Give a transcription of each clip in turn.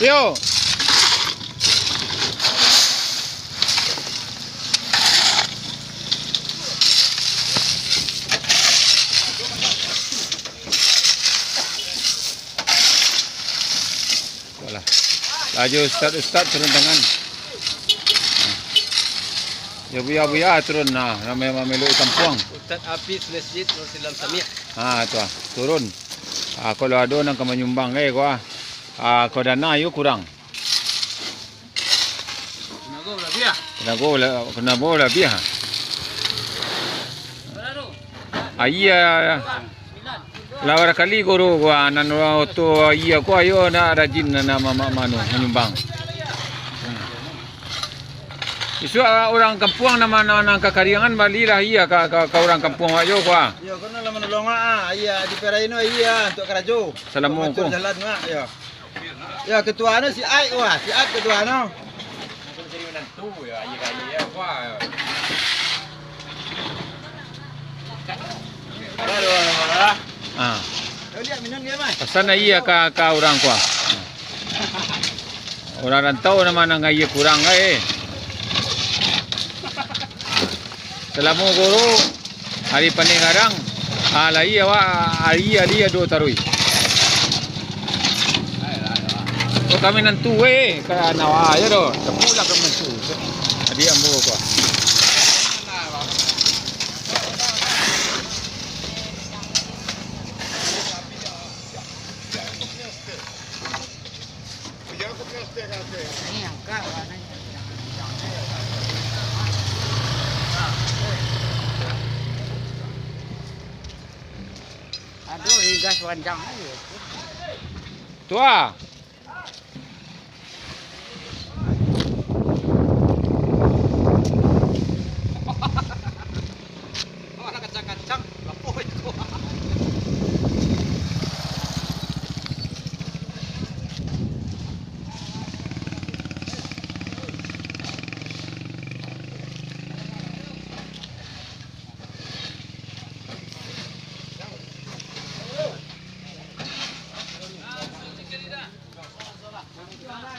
Yo. Laju Ustaz turun tangan. Ya buya turun nah namanya Mamelu ikan puang. Ustaz Hafiz Masjid Nur Silam Samia. Tu turun. Kalau ada nang menyumbang ko kalau dana yo kurang. Kena bola biah. Iya. Lawar kali guru gua nanu tu iya ko ayo na rajin na manu menyumbang. Isu orang kampung nama kakariangan bali lah iya ka orang kampung ayo gua. Yo kono lah menolong iya di Peraino iya untuk kerajo. Assalamualaikum. Jalan yo. Ya ketuanya si Ai wah, si Ai ketuanya. Sana iya ka orang kuah. Orang rantau nama nang iya kurang Selamu guru hari paningarang ala iya hari dia do tarui. Kami nantu ka nawa aja do. Sepula kami nantu. Adi ambo kuah. Aduh, gas panjang aja. Tua. Orang kacang-kacang, lapo itu.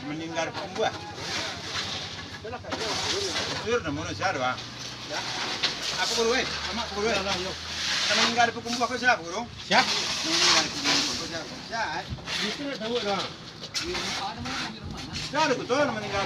Meninggal kumbuah. Sur na muna siya, diba? Ako guru Ama ko guru meninggal po kumbuah ko siya, guru? Siya? Meninggal po kumbuah ko siya. Siya, Dito na tawo na. Siya, ko to, meninggal